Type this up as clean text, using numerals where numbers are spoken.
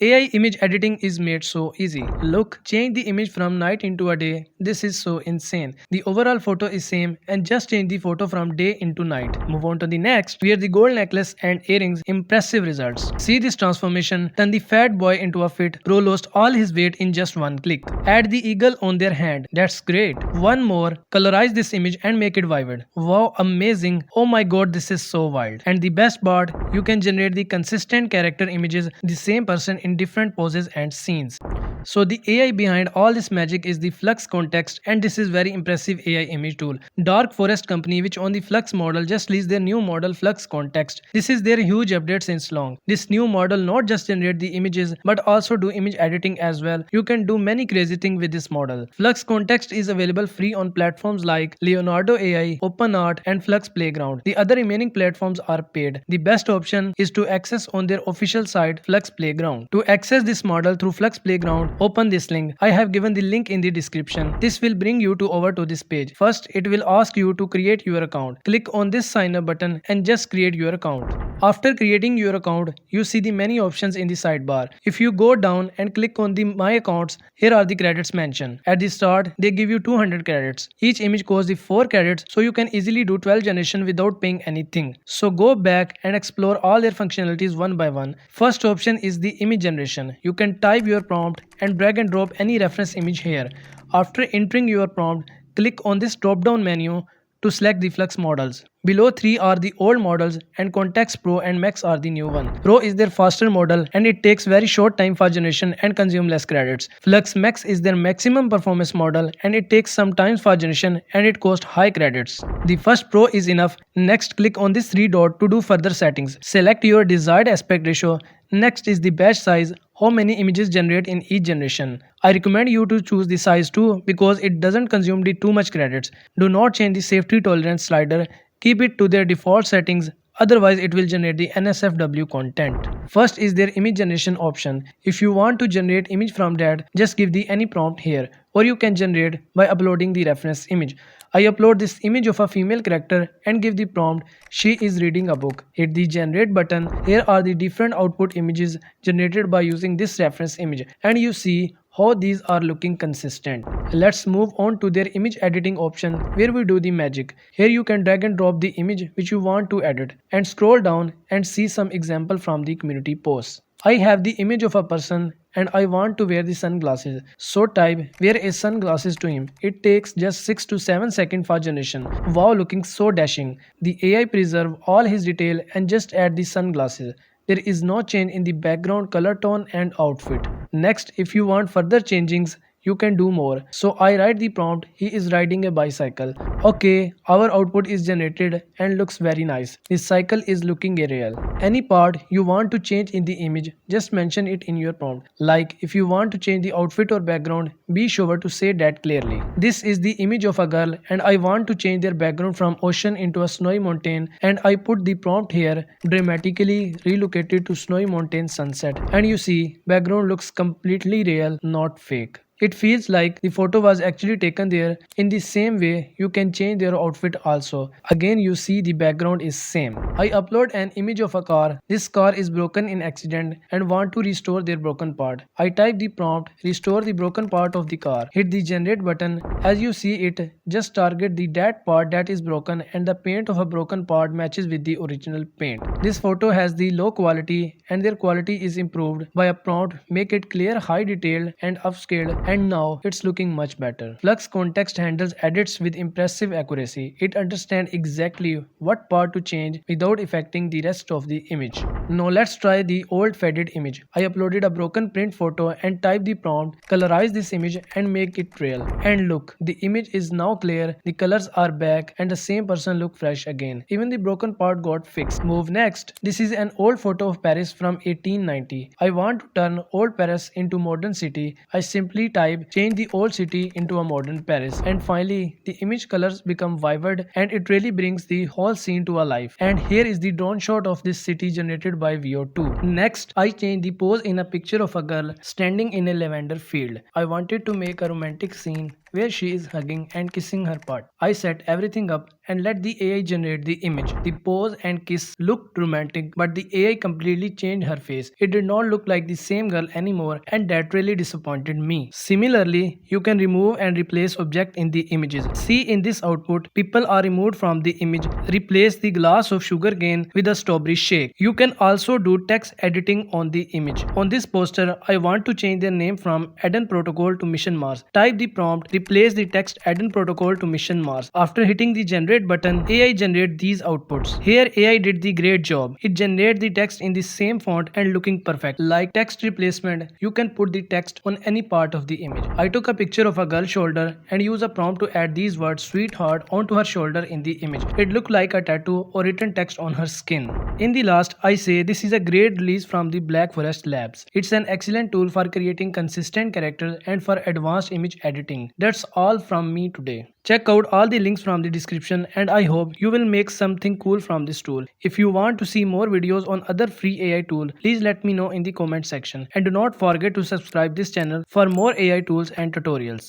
AI image editing is made so easy. Look, change the image from night into a day. This is so insane. The overall photo is same and just change the photo from day into night. Move on to the next. Wear the gold necklace and earrings. Impressive results. See this transformation. Turn the fat boy into a fit. Pro lost all his weight in just one click. Add the eagle on their hand. That's great. One more. Colorize this image and make it vivid. Wow, amazing. Oh my god, this is so wild. And the best part, you can generate the consistent character images the same person in different poses and scenes. So the AI behind all this magic is the Flux Context, and this is very impressive AI image tool. Dark Forest company which on the Flux model just released their new model Flux Context. This is their huge update since long. This new model not just generate the images but also do image editing as well. You can do many crazy things with this model. Flux Context is available free on platforms like Leonardo AI, OpenArt and Flux Playground. The other remaining platforms are paid. The best option is to access on their official site Flux Playground. To access this model through Flux Playground, open this link. I have given the link in the description. This will bring you over to this page. First, it will ask you to create your account. Click on this sign up button and just create your account. After creating your account, you see the many options in the sidebar. If you go down and click on the My Accounts, here are the credits mentioned. At the start, they give you 200 credits. Each image costs the 4 credits, so you can easily do 12 generation without paying anything. So go back and explore all their functionalities one by one. First option is the image generation. You can type your prompt and drag and drop any reference image here. After entering your prompt, click on this drop down menu to select the Flux models. Below 3 are the old models and Context Pro and Max are the new one. Pro is their faster model and it takes very short time for generation and consume less credits. Flux Max is their maximum performance model and it takes some time for generation and it costs high credits. The first Pro is enough. Next, click on this 3 dot to do further settings. Select your desired aspect ratio. Next is the batch size, how many images generate in each generation. I recommend you to choose the size too because it doesn't consume the too much credits. Do not change the safety tolerance slider. Keep it to their default settings, otherwise it will generate the NSFW content. First is their image generation option. If you want to generate image from that, just give the any prompt here, or you can generate by uploading the reference image. I upload this image of a female character and give the prompt, she is reading a book. Hit the generate button. Here are the different output images generated by using this reference image, and you see how these are looking consistent. Let's move on to their image editing option where we do the magic. Here you can drag and drop the image which you want to edit and scroll down and see some example from the community posts. I have the image of a person and I want to wear the sunglasses. So type wear a sunglasses to him. It takes just 6 to 7 seconds for generation. Wow, looking so dashing. The AI preserve all his detail and just add the sunglasses. There is no change in the background color tone and outfit. Next, if you want further changings, you can do more. So I write the prompt, he is riding a bicycle. Okay, our output is generated and looks very nice. This cycle is looking real. Any part you want to change in the image, just mention it in your prompt. Like if you want to change the outfit or background, be sure to say that clearly. This is the image of a girl and I want to change their background from ocean into a snowy mountain, and I put the prompt here, dramatically relocated to snowy mountain sunset, and you see background looks completely real, not fake. It feels like the photo was actually taken there. In the same way, you can change their outfit also. Again, you see the background is same. I upload an image of a car. This car is broken in accident and want to restore their broken part. I type the prompt, restore the broken part of the car. Hit the generate button. As you see it, just target the that part that is broken and the paint of a broken part matches with the original paint. This photo has the low quality and their quality is improved by a prompt, make it clear, high detail and upscaled, and now it's looking much better. Flux Context handles edits with impressive accuracy. It understands exactly what part to change without affecting the rest of the image. Now let's try the old faded image. I uploaded a broken print photo and type the prompt, colorize this image and make it real. And look, the image is now clear, the colors are back and the same person look fresh again. Even the broken part got fixed. Move next. This is an old photo of Paris from 1890. I want to turn old Paris into modern city. I simply type change the old city into a modern Paris, and finally the image colors become vivid and it really brings the whole scene to a life. And here is the drone shot of this city generated by VO2. Next, I change the pose in a picture of a girl standing in a lavender field. I wanted to make a romantic scene where she is hugging and kissing her part. I set everything up and let the AI generate the image. The pose and kiss looked romantic, but the AI completely changed her face. It did not look like the same girl anymore, and that really disappointed me. Similarly, you can remove and replace objects in the images. See in this output, people are removed from the image. Replace the glass of sugarcane with a strawberry shake. You can also do text editing on the image. On this poster, I want to change their name from Eden Protocol to Mission Mars. Type the prompt, replace the text Eden Protocol to Mission Mars. After hitting the generate button, AI generate these outputs. Here AI did the great job. It generated the text in the same font and looking perfect. Like text replacement, you can put the text on any part of the image. I took a picture of a girl's shoulder and used a prompt to add these words sweetheart onto her shoulder in the image. It looked like a tattoo or written text on her skin. In the last, I say this is a great release from the Black Forest Labs. It's an excellent tool for creating consistent characters and for advanced image editing. That's all from me today. Check out all the links from the description, and I hope you will make something cool from this tool. If you want to see more videos on other free AI tools, please let me know in the comment section. And do not forget to subscribe this channel for more AI tools and tutorials.